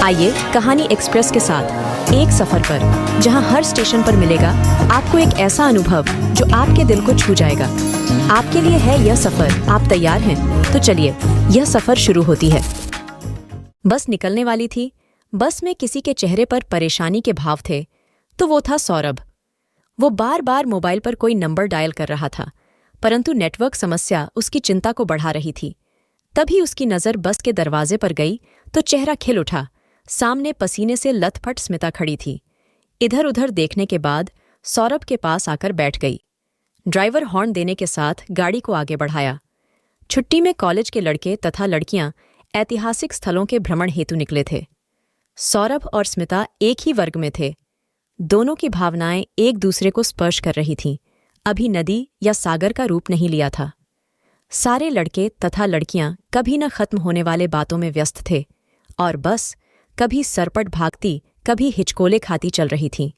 आइए कहानी एक्सप्रेस के साथ एक सफर पर, जहां हर स्टेशन पर मिलेगा आपको एक ऐसा अनुभव जो आपके दिल को छू जाएगा। आपके लिए है यह सफर। आप तैयार हैं? तो चलिए, यह सफर शुरू होती है। बस निकलने वाली थी। बस में किसी के चेहरे पर परेशानी के भाव थे, तो वो था सौरभ। वो बार बार मोबाइल पर कोई नंबर डायल कर रहा था, परंतु नेटवर्क समस्या उसकी चिंता को बढ़ा रही थी। तभी उसकी नज़र बस के दरवाजे पर गई तो चेहरा खिल उठा। सामने पसीने से लथपथ स्मिता खड़ी थी। इधर उधर देखने के बाद सौरभ के पास आकर बैठ गई। ड्राइवर हॉर्न देने के साथ गाड़ी को आगे बढ़ाया। छुट्टी में कॉलेज के लड़के तथा लड़कियां ऐतिहासिक स्थलों के भ्रमण हेतु निकले थे। सौरभ और स्मिता एक ही वर्ग में थे। दोनों की भावनाएं एक दूसरे को स्पर्श कर रही थीं। अभी नदी या सागर का रूप नहीं लिया था। सारे लड़के तथा लड़कियां कभी न खत्म होने वाले बातों में व्यस्त थे, और बस कभी सरपट भागती, कभी हिचकोले खाती चल रही थीं।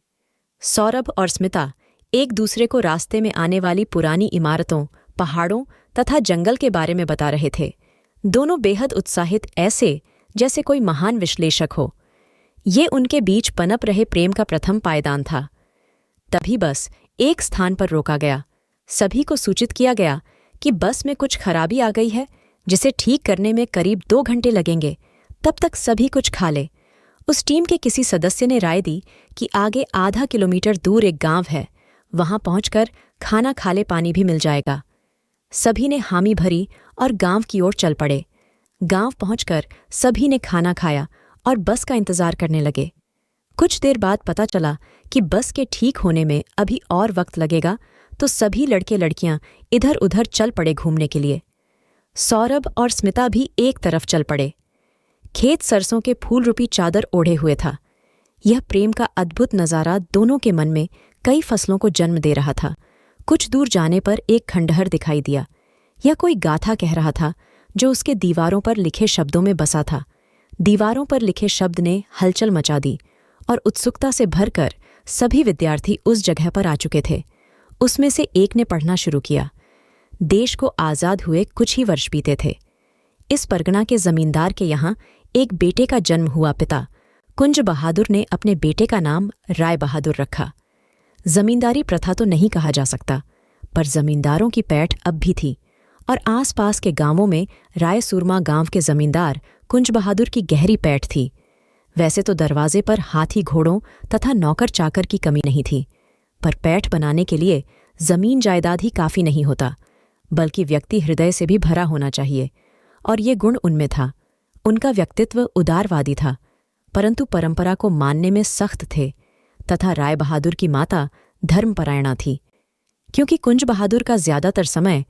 सौरभ और स्मिता एक दूसरे को रास्ते में आने वाली पुरानी इमारतों, पहाड़ों तथा जंगल के बारे में बता रहे थे। दोनों बेहद उत्साहित, ऐसे जैसे कोई महान विश्लेषक हो। ये उनके बीच पनप रहे प्रेम का प्रथम पायदान था। तभी बस एक स्थान पर रोका गया। सभी को सूचित किया गया कि बस में कुछ खराबी आ गई है, जिसे ठीक करने में करीब 2 घंटे लगेंगे। तब तक सभी कुछ खा ले। उस टीम के किसी सदस्य ने राय दी कि आगे आधा किलोमीटर दूर एक गांव है, वहां पहुंचकर खाना खा ले पानी भी मिल जाएगा। सभी ने हामी भरी और गांव की ओर चल पड़े। गांव पहुंचकर सभी ने खाना खाया और बस का इंतजार करने लगे। कुछ देर बाद पता चला कि बस के ठीक होने में अभी और वक्त लगेगा, तो सभी लड़के लड़कियां इधर उधर चल पड़े घूमने के लिए। सौरभ और स्मिता भी एक तरफ चल पड़े। खेत सरसों के फूल रूपी चादर ओढ़े हुए था। यह प्रेम का अद्भुत नज़ारा दोनों के मन में कई फसलों को जन्म दे रहा था। कुछ दूर जाने पर एक खंडहर दिखाई दिया। यह कोई गाथा कह रहा था जो उसके दीवारों पर लिखे शब्दों में बसा था। दीवारों पर लिखे शब्द ने हलचल मचा दी, और उत्सुकता से भरकर सभी विद्यार्थी उस जगह पर आ चुके थे। उसमें से एक ने पढ़ना शुरू किया। देश को आज़ाद हुए कुछ ही वर्ष बीते थे। इस परगना के जमींदार के यहाँ एक बेटे का जन्म हुआ। पिता कुंज बहादुर ने अपने बेटे का नाम राय बहादुर रखा। जमींदारी प्रथा तो नहीं कहा जा सकता, पर जमींदारों की पैठ अब भी थी, और आसपास के गांवों में राय सुरमा गांव के जमींदार कुंज बहादुर की गहरी पैठ थी। वैसे तो दरवाजे पर हाथी घोड़ों तथा नौकर चाकर की कमी नहीं थी, पर पैठ बनाने के लिए जमीन जायदाद ही काफी नहीं होता, बल्कि व्यक्ति हृदय से भी भरा होना चाहिए, और ये गुण उनमें था। उनका व्यक्तित्व उदारवादी था, परंतु परंपरा को मानने में सख्त थे, तथा राय बहादुर की माता धर्मपरायणा थी। क्योंकि कुंज बहादुर का ज्यादातर समय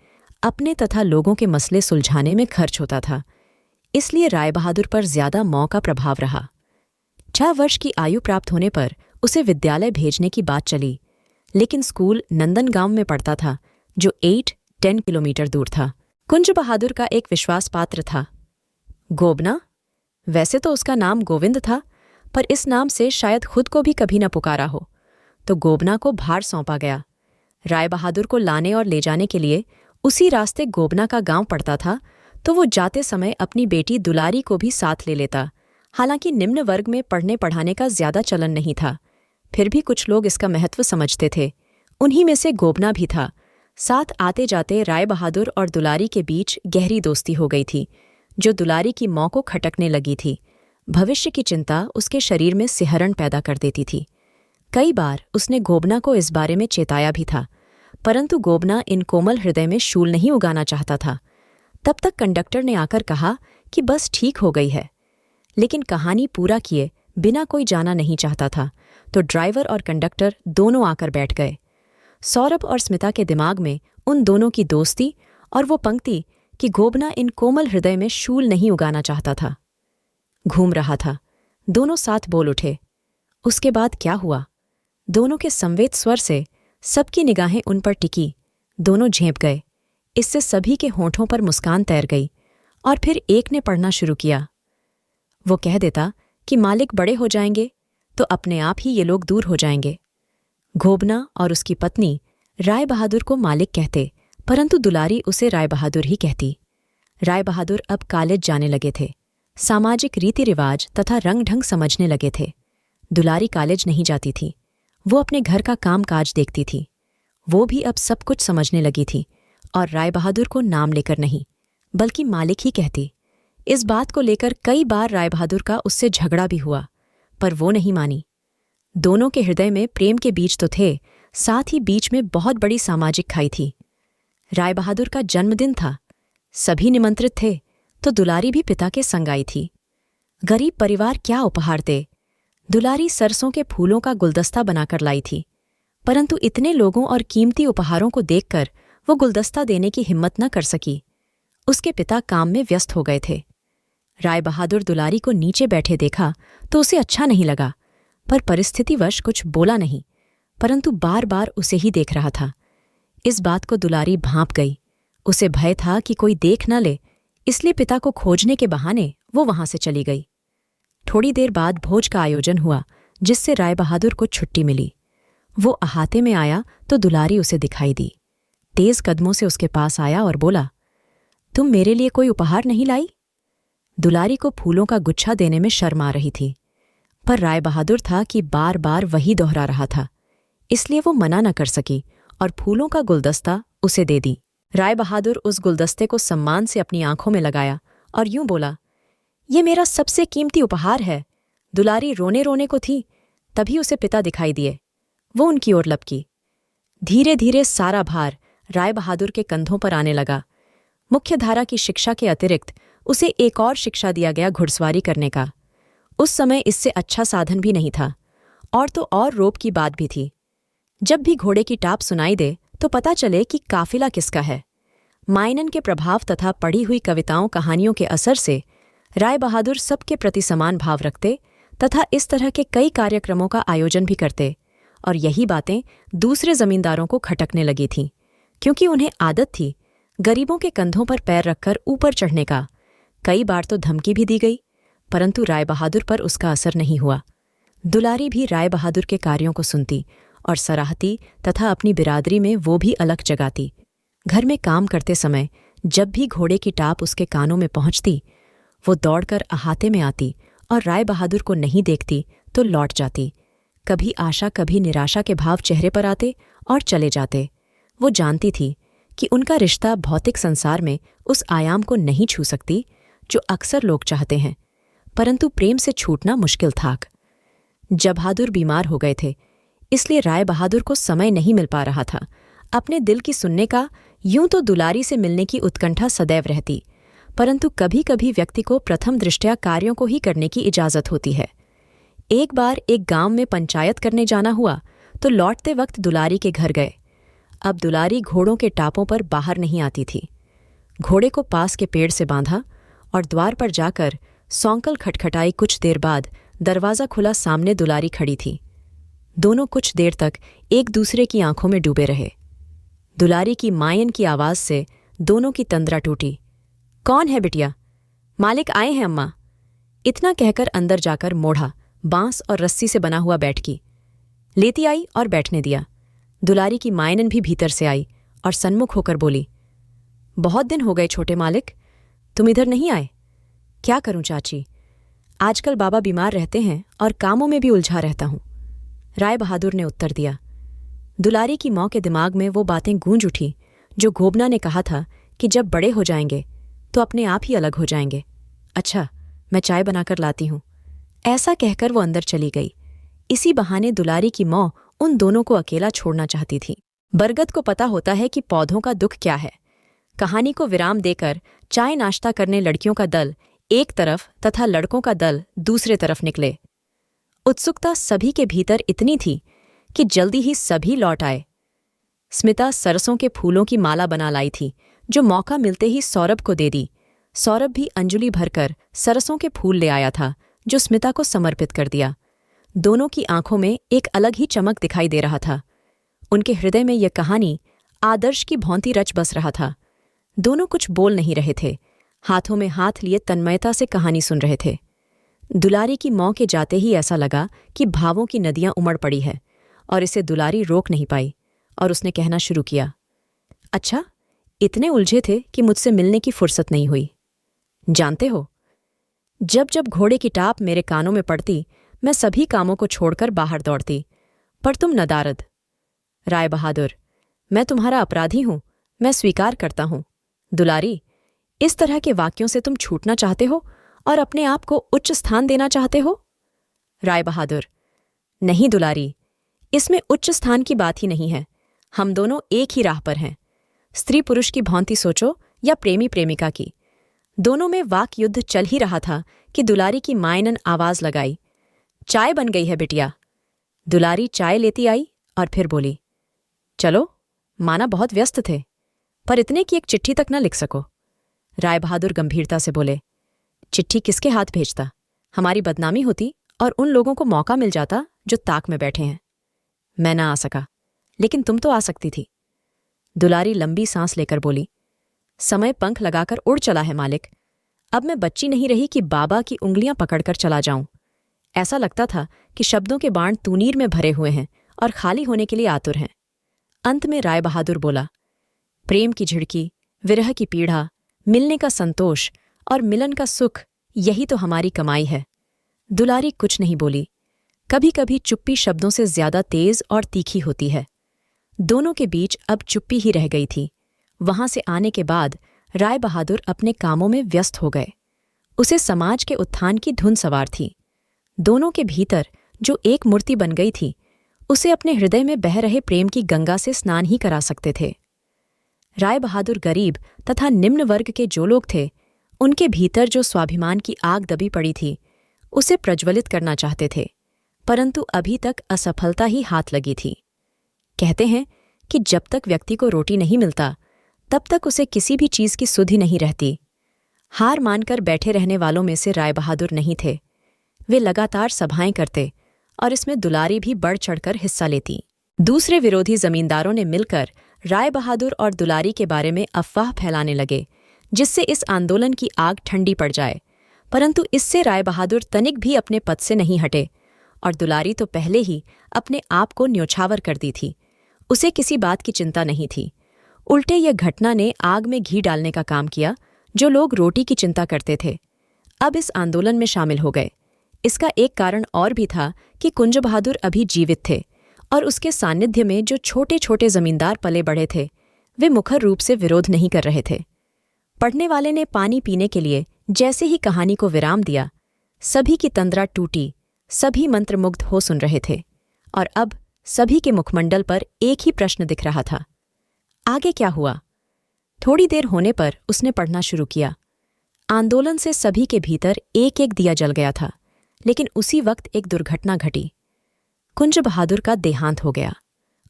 अपने तथा लोगों के मसले सुलझाने में खर्च होता था, इसलिए राय बहादुर पर ज्यादा मौं का प्रभाव रहा। 6 वर्ष की आयु प्राप्त होने पर उसे विद्यालय भेजने की बात चली, लेकिन स्कूल नंदन गांव में पड़ता था, जो 8-10 किलोमीटर दूर था। कुंज बहादुर का एक विश्वास पात्र था, गोबना। वैसे तो उसका नाम गोविंद था, पर इस नाम से शायद खुद को भी कभी न पुकारा हो, तो गोबना को भार सौंपा गया। राय बहादुर को लाने और ले जाने के लिए उसी रास्ते गोबना का गांव पड़ता था, तो वो जाते समय अपनी बेटी दुलारी को भी साथ ले लेता। हालांकि निम्न वर्ग में पढ़ने पढ़ाने का ज्यादा चलन नहीं था, फिर भी कुछ लोग इसका महत्व समझते थे। उन्हीं में से गोबना भी था। साथ आते जाते राय बहादुर और दुलारी के बीच गहरी दोस्ती हो गई थी, जो दुलारी की मौं को खटकने लगी थी। भविष्य की चिंता उसके शरीर में सिहरन पैदा कर देती थी। कई बार उसने गोबना को इस बारे में चेताया भी था, परंतु गोबना इन कोमल हृदय में शूल नहीं उगाना चाहता था। तब तक कंडक्टर ने आकर कहा कि बस ठीक हो गई है, लेकिन कहानी पूरा किए बिना कोई जाना नहीं चाहता था, तो ड्राइवर और कंडक्टर दोनों आकर बैठ गए। सौरभ और स्मिता के दिमाग में उन दोनों की दोस्ती और वो पंक्ति कि गोबना इन कोमल हृदय में शूल नहीं उगाना चाहता था घूम रहा था। दोनों साथ बोल उठे। उसके बाद क्या हुआ? दोनों के संवेद स्वर से सबकी निगाहें उन पर टिकी। दोनों झेंप गए। इससे सभी के होठों पर मुस्कान तैर गई, और फिर एक ने पढ़ना शुरू किया। वो कह देता कि मालिक बड़े हो जाएंगे तो अपने आप ही ये लोग दूर हो जाएंगे। गोबना और उसकी पत्नी राय बहादुर को मालिक कहते, परंतु दुलारी उसे राय बहादुर ही कहती। राय बहादुर अब कॉलेज जाने लगे थे। सामाजिक रीति रिवाज तथा रंग ढंग समझने लगे थे। दुलारी कॉलेज नहीं जाती थी, वो अपने घर का काम काज देखती थी। वो भी अब सब कुछ समझने लगी थी और राय बहादुर को नाम लेकर नहीं बल्कि मालिक ही कहती। इस बात को लेकर कई बार राय बहादुर का उससे झगड़ा भी हुआ, पर वो नहीं मानी। दोनों के हृदय में प्रेम के बीज तो थे, साथ ही बीच में बहुत बड़ी सामाजिक खाई थी। राय बहादुर का जन्मदिन था, सभी निमंत्रित थे, तो दुलारी भी पिता के संग आई थी। गरीब परिवार क्या उपहार दे। दुलारी सरसों के फूलों का गुलदस्ता बनाकर लाई थी, परंतु इतने लोगों और कीमती उपहारों को देखकर वो गुलदस्ता देने की हिम्मत न कर सकी। उसके पिता काम में व्यस्त हो गए थे। राय बहादुर दुलारी को नीचे बैठे देखा तो उसे अच्छा नहीं लगा, पर परिस्थितिवश कुछ बोला नहीं, परंतु बार बार उसे ही देख रहा था। इस बात को दुलारी भांप गई। उसे भय था कि कोई देख न ले, इसलिए पिता को खोजने के बहाने वो वहां से चली गई। थोड़ी देर बाद भोज का आयोजन हुआ, जिससे राय बहादुर को छुट्टी मिली। वो अहाते में आया तो दुलारी उसे दिखाई दी। तेज कदमों से उसके पास आया और बोला, तुम मेरे लिए कोई उपहार नहीं लाई? दुलारी को फूलों का गुच्छा देने में शर्म आ रही थी, पर राय बहादुर था कि बार बार वही दोहरा रहा था, इसलिए वो मना न कर सकी और फूलों का गुलदस्ता उसे दे दी। राय बहादुर उस गुलदस्ते को सम्मान से अपनी आंखों में लगाया और यूं बोला, ये मेरा सबसे कीमती उपहार है। दुलारी रोने रोने को थी, तभी उसे पिता दिखाई दिए। वो उनकी ओर लपकी। धीरे धीरे सारा भार राय बहादुर के कंधों पर आने लगा। मुख्यधारा की शिक्षा के अतिरिक्त उसे एक और शिक्षा दिया गया, घुड़सवारी करने का। उस समय इससे अच्छा साधन भी नहीं था, और तो और रोब की बात भी थी। जब भी घोड़े की टाप सुनाई दे तो पता चले कि काफिला किसका है। माइनन के प्रभाव तथा पढ़ी हुई कविताओं कहानियों के असर से राय बहादुर सबके प्रति समान भाव रखते तथा इस तरह के कई कार्यक्रमों का आयोजन भी करते, और यही बातें दूसरे जमींदारों को खटकने लगी थीं, क्योंकि उन्हें आदत थी गरीबों के कंधों पर पैर रखकर ऊपर चढ़ने का। कई बार तो धमकी भी दी गई, परंतु राय बहादुर पर उसका असर नहीं हुआ। दुलारी भी राय बहादुर के कार्यों को सुनती और सराहती तथा अपनी बिरादरी में वो भी अलग जगाती। घर में काम करते समय जब भी घोड़े की टाप उसके कानों में पहुंचती, वो दौड़कर अहाते में आती और राय बहादुर को नहीं देखती तो लौट जाती। कभी आशा कभी निराशा के भाव चेहरे पर आते और चले जाते। वो जानती थी कि उनका रिश्ता भौतिक संसार में उस आयाम को नहीं छू सकती जो अक्सर लोग चाहते हैं, परंतु प्रेम से छूटना मुश्किल था। जब बहादुर बीमार हो गए थे, इसलिए राय बहादुर को समय नहीं मिल पा रहा था अपने दिल की सुनने का। यूं तो दुलारी से मिलने की उत्कंठा सदैव रहती, परंतु कभी कभी व्यक्ति को प्रथम दृष्टया कार्यों को ही करने की इजाजत होती है। एक बार एक गांव में पंचायत करने जाना हुआ तो लौटते वक्त दुलारी के घर गए। अब दुलारी घोड़ों के टापों पर बाहर नहीं आती थी। घोड़े को पास के पेड़ से बांधा और द्वार पर जाकर सौंकल खटखटाई। कुछ देर बाद दरवाज़ा खुला, सामने दुलारी खड़ी थी। दोनों कुछ देर तक एक दूसरे की आंखों में डूबे रहे। दुलारी की मायन की आवाज़ से दोनों की तंद्रा टूटी। कौन है बिटिया? मालिक आए हैं अम्मा। इतना कहकर अंदर जाकर मोढ़ा, बांस और रस्सी से बना हुआ बैठकी लेती आई और बैठने दिया। दुलारी की मायनन भी भीतर से आई और सन्मुख होकर बोली, बहुत दिन हो गए छोटे मालिक, तुम इधर नहीं आए। क्या करूं चाची, आजकल बाबा बीमार रहते हैं और कामों में भी उलझा रहता हूं, राय बहादुर ने उत्तर दिया। दुलारी की माँ के दिमाग में वो बातें गूंज उठी जो घोबना ने कहा था कि जब बड़े हो जाएंगे तो अपने आप ही अलग हो जाएंगे। अच्छा, मैं चाय बनाकर लाती हूं। ऐसा कहकर वो अंदर चली गई। इसी बहाने दुलारी की माँ उन दोनों को अकेला छोड़ना चाहती थी। बरगद को पता होता है कि पौधों का दुख क्या है। कहानी को विराम देकर चाय नाश्ता करने लड़कियों का दल एक तरफ तथा लड़कों का दल दूसरे तरफ निकले। उत्सुकता सभी के भीतर इतनी थी कि जल्दी ही सभी लौट आए। स्मिता सरसों के फूलों की माला बना लाई थी, जो मौका मिलते ही सौरभ को दे दी। सौरभ भी अंजुलि भरकर सरसों के फूल ले आया था, जो स्मिता को समर्पित कर दिया। दोनों की आंखों में एक अलग ही चमक दिखाई दे रहा था। उनके हृदय में यह कहानी आदर्श की भौंती रच बस रहा था। दोनों कुछ बोल नहीं रहे थे, हाथों में हाथ लिए तन्मयता से कहानी सुन रहे थे। दुलारी की माँ के जाते ही ऐसा लगा कि भावों की नदियां उमड़ पड़ी है, और इसे दुलारी रोक नहीं पाई और उसने कहना शुरू किया, अच्छा, इतने उलझे थे कि मुझसे मिलने की फुर्सत नहीं हुई। जानते हो, जब जब घोड़े की टाप मेरे कानों में पड़ती, मैं सभी कामों को छोड़कर बाहर दौड़ती। पर तुम नदारद। राय बहादुर, मैं तुम्हारा अपराधी हूं, मैं स्वीकार करता हूं। दुलारी, इस तरह के वाक्यों से तुम छूटना चाहते हो और अपने आप को उच्च स्थान देना चाहते हो? राय बहादुर, नहीं दुलारी, इसमें उच्च स्थान की बात ही नहीं है। हम दोनों एक ही राह पर हैं। स्त्री पुरुष की भांति सोचो या प्रेमी प्रेमिका की। दोनों में वाक युद्ध चल ही रहा था कि दुलारी की मायनन आवाज लगाई, चाय बन गई है बिटिया। दुलारी चाय लेती आई और फिर बोली, चलो, माना बहुत व्यस्त थे, पर इतने की एक चिट्ठी तक न लिख सको। राय बहादुर गंभीरता से बोले, चिट्ठी किसके हाथ भेजता? हमारी बदनामी होती और उन लोगों को मौका मिल जाता जो ताक में बैठे हैं। मैं ना आ सका, लेकिन तुम तो आ सकती थी। दुलारी लंबी सांस लेकर बोली, समय पंख लगाकर उड़ चला है मालिक। अब मैं बच्ची नहीं रही कि बाबा की उंगलियां पकड़कर चला जाऊं। ऐसा लगता था कि शब्दों के बाण तूनीर में भरे हुए हैं और खाली होने के लिए आतुर हैं। अंत में राय बहादुर बोला, प्रेम की झिड़की, विरह की पीड़ा, मिलने का संतोष और मिलन का सुख, यही तो हमारी कमाई है। दुलारी कुछ नहीं बोली। कभी कभी चुप्पी शब्दों से ज्यादा तेज और तीखी होती है। दोनों के बीच अब चुप्पी ही रह गई थी। वहां से आने के बाद राय बहादुर अपने कामों में व्यस्त हो गए। उसे समाज के उत्थान की धुन सवार थी। दोनों के भीतर जो एक मूर्ति बन गई थी, उसे अपने हृदय में बह रहे प्रेम की गंगा से स्नान ही करा सकते थे। राय बहादुर गरीब तथा निम्न वर्ग के जो लोग थे, उनके भीतर जो स्वाभिमान की आग दबी पड़ी थी, उसे प्रज्वलित करना चाहते थे, परंतु अभी तक असफलता ही हाथ लगी थी। कहते हैं कि जब तक व्यक्ति को रोटी नहीं मिलता, तब तक उसे किसी भी चीज की सुध ही नहीं रहती। हार मानकर बैठे रहने वालों में से राय बहादुर नहीं थे। वे लगातार सभाएं करते और इसमें दुलारी भी बढ़ चढ़कर हिस्सा लेती। दूसरे विरोधी जमींदारों ने मिलकर राय बहादुर और दुलारी के बारे में अफवाह फैलाने लगे, जिससे इस आंदोलन की आग ठंडी पड़ जाए। परंतु इससे राय बहादुर तनिक भी अपने पद से नहीं हटे और दुलारी तो पहले ही अपने आप को न्योछावर कर दी थी। उसे किसी बात की चिंता नहीं थी। उल्टे यह घटना ने आग में घी डालने का काम किया। जो लोग रोटी की चिंता करते थे, अब इस आंदोलन में शामिल हो गए। इसका एक कारण और भी था कि कुंज बहादुर अभी जीवित थे और उसके सानिध्य में जो छोटे छोटे जमींदार पले बढ़े थे, वे मुखर रूप से विरोध नहीं कर रहे थे। पढ़ने वाले ने पानी पीने के लिए जैसे ही कहानी को विराम दिया, सभी की तंद्रा टूटी, सभी मंत्रमुग्ध हो सुन रहे थे और अब सभी के मुखमंडल पर एक ही प्रश्न दिख रहा था, आगे क्या हुआ? थोड़ी देर होने पर उसने पढ़ना शुरू किया। आंदोलन से सभी के भीतर एक एक दिया जल गया था, लेकिन उसी वक्त एक दुर्घटना घटी। कुंज बहादुर का देहांत हो गया।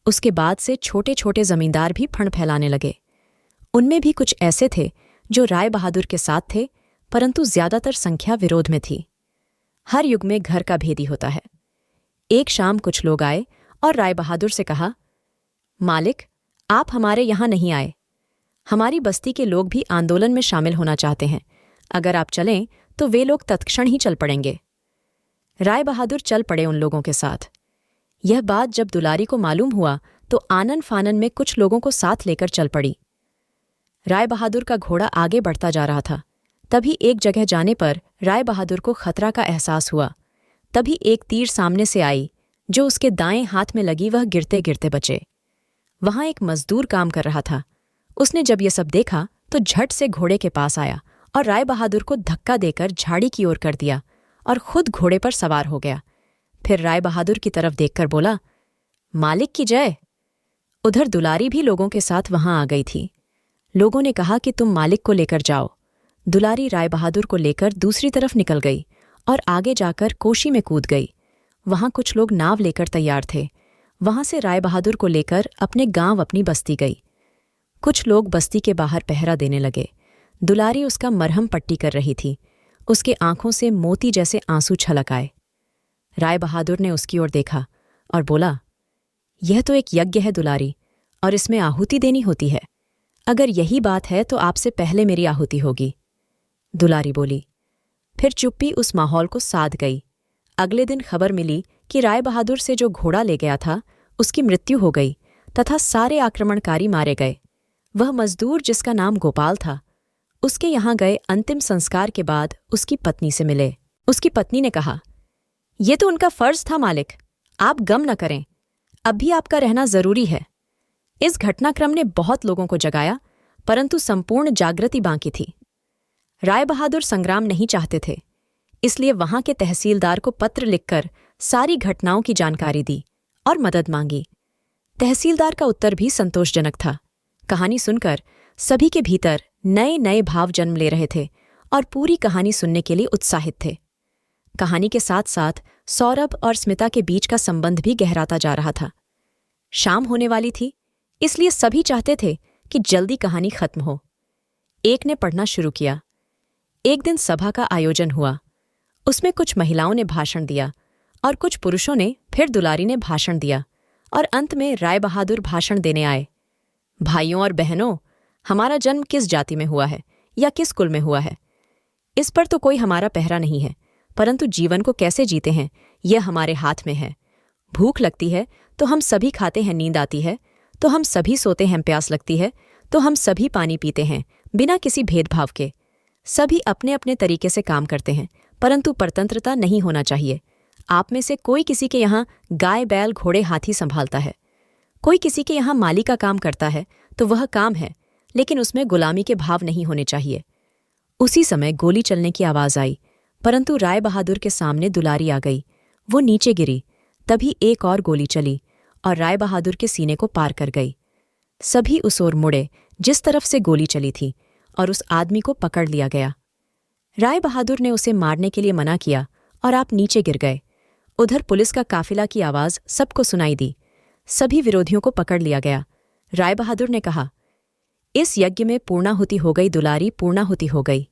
उसके बाद से छोटे छोटे जमींदार भी फण फैलाने लगे। उनमें भी कुछ ऐसे थे जो राय बहादुर के साथ थे, परंतु ज्यादातर संख्या विरोध में थी। हर युग में घर का भेदी होता है। एक शाम कुछ लोग आए और राय बहादुर से कहा, मालिक, आप हमारे यहां नहीं आए। हमारी बस्ती के लोग भी आंदोलन में शामिल होना चाहते हैं। अगर आप चलें तो वे लोग तत्क्षण ही चल पड़ेंगे। राय बहादुर चल पड़े उन लोगों के साथ। यह बात जब दुलारी को मालूम हुआ तो आनन फानन में कुछ लोगों को साथ लेकर चल पड़ी। राय बहादुर का घोड़ा आगे बढ़ता जा रहा था। तभी एक जगह जाने पर राय बहादुर को खतरा का एहसास हुआ। तभी एक तीर सामने से आई, जो उसके दाएं हाथ में लगी वह गिरते गिरते बचे। वहां एक मजदूर काम कर रहा था। उसने जब ये सब देखा तो झट से घोड़े के पास आया और राय बहादुर को धक्का देकर झाड़ी की ओर कर दिया और खुद घोड़े पर सवार हो गया। फिर राय बहादुर की तरफ देखकर बोला, मालिक की जय। उधर दुलारी भी लोगों के साथ वहां आ गई थी। लोगों ने कहा कि तुम मालिक को लेकर जाओ। दुलारी राय बहादुर को लेकर दूसरी तरफ निकल गई और आगे जाकर कोशी में कूद गई। वहां कुछ लोग नाव लेकर तैयार थे। वहां से राय बहादुर को लेकर अपने गांव अपनी बस्ती गई। कुछ लोग बस्ती के बाहर पहरा देने लगे। दुलारी उसका मरहम पट्टी कर रही थी। उसके आंखों से मोती जैसे आंसू छलक आए। राय बहादुर ने उसकी ओर देखा और बोला, यह तो एक यज्ञ है दुलारी, और इसमें आहुति देनी होती है। अगर यही बात है तो आपसे पहले मेरी आहुति होगी। दुलारी बोली। फिर चुप्पी उस माहौल को साध गई। अगले दिन खबर मिली कि राय बहादुर से जो घोड़ा ले गया था उसकी मृत्यु हो गई तथा सारे आक्रमणकारी मारे गए। वह मजदूर जिसका नाम गोपाल था, उसके यहाँ गए अंतिम संस्कार के बाद उसकी पत्नी से मिले। उसकी पत्नी ने कहा, ये तो उनका फर्ज था मालिक, आप गम न करें, अब भी आपका रहना जरूरी है। इस घटनाक्रम ने बहुत लोगों को जगाया, परंतु संपूर्ण जागृति बाकी थी। राय बहादुर संग्राम नहीं चाहते थे, इसलिए वहां के तहसीलदार को पत्र लिखकर सारी घटनाओं की जानकारी दी और मदद मांगी। तहसीलदार का उत्तर भी संतोषजनक था। कहानी सुनकर सभी के भीतर नए नए भाव जन्म ले रहे थे और पूरी कहानी सुनने के लिए उत्साहित थे। कहानी के साथ साथ सौरभ और स्मिता के बीच का संबंध भी गहराता जा रहा था। शाम होने वाली थी, इसलिए सभी चाहते थे कि जल्दी कहानी खत्म हो। एक ने पढ़ना शुरू किया। एक दिन सभा का आयोजन हुआ। उसमें कुछ महिलाओं ने भाषण दिया और कुछ पुरुषों ने, फिर दुलारी ने भाषण दिया और अंत में राय बहादुर भाषण देने आए। भाइयों और बहनों, हमारा जन्म किस जाति में हुआ है या किस कुल में हुआ है, इस पर तो कोई हमारा पहरा नहीं है, परंतु जीवन को कैसे जीते हैं यह हमारे हाथ में है। भूख लगती है तो हम सभी खाते हैं, नींद आती है तो हम सभी सोते हैं, प्यास लगती है तो हम सभी पानी पीते हैं, बिना किसी भेदभाव के। सभी अपने अपने तरीके से काम करते हैं, परंतु परतंत्रता नहीं होना चाहिए। आप में से कोई किसी के यहाँ गाय, बैल, घोड़े, हाथी संभालता है, कोई किसी के यहाँ माली का काम करता है, तो वह काम है, लेकिन उसमें गुलामी के भाव नहीं होने चाहिए। उसी समय गोली चलने की आवाज आई, परंतु राय बहादुर के सामने दुलारी आ गई। वो नीचे गिरी, तभी एक और गोली चली और राय बहादुर के सीने को पार कर गई। सभी उस ओर मुड़े जिस तरफ से गोली चली थी और उस आदमी को पकड़ लिया गया। राय बहादुर ने उसे मारने के लिए मना किया और आप नीचे गिर गए। उधर पुलिस का काफिला की आवाज सबको सुनाई दी। सभी विरोधियों को पकड़ लिया गया। राय बहादुर ने कहा, इस यज्ञ में पूर्णाहुति हो गई, दुलारी पूर्णाहुति हो गई।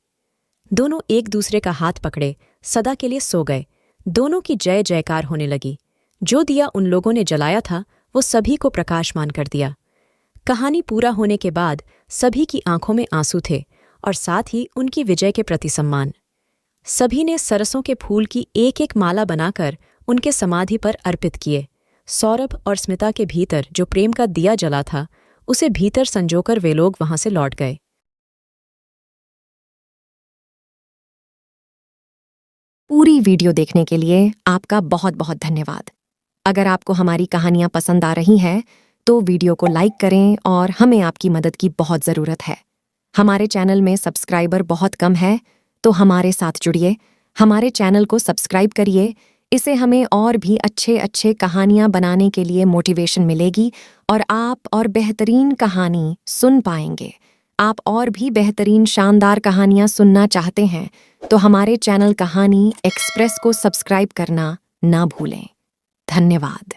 दोनों एक दूसरे का हाथ पकड़े सदा के लिए सो गए। दोनों की जय जयकार होने लगी। जो दिया उन लोगों ने जलाया था वो सभी को प्रकाशमान कर दिया। कहानी पूरा होने के बाद सभी की आंखों में आंसू थे और साथ ही उनकी विजय के प्रति सम्मान। सभी ने सरसों के फूल की एक एक माला बनाकर उनके समाधि पर अर्पित किए। सौरभ और स्मिता के भीतर जो प्रेम का दिया जला था, उसे भीतर संजोकर वे लोग वहां से लौट गए। पूरी वीडियो देखने के लिए आपका बहुत बहुत धन्यवाद। अगर आपको हमारी कहानियां पसंद आ रही हैं तो वीडियो को लाइक करें और हमें आपकी मदद की बहुत ज़रूरत है। हमारे चैनल में सब्सक्राइबर बहुत कम है, तो हमारे साथ जुड़िए, हमारे चैनल को सब्सक्राइब करिए। इससे हमें और भी अच्छे अच्छे कहानियां बनाने के लिए मोटिवेशन मिलेगी और आप और बेहतरीन कहानी सुन पाएंगे। आप और भी बेहतरीन शानदार कहानियां सुनना चाहते हैं तो हमारे चैनल कहानी एक्सप्रेस को सब्सक्राइब करना ना भूलें। धन्यवाद।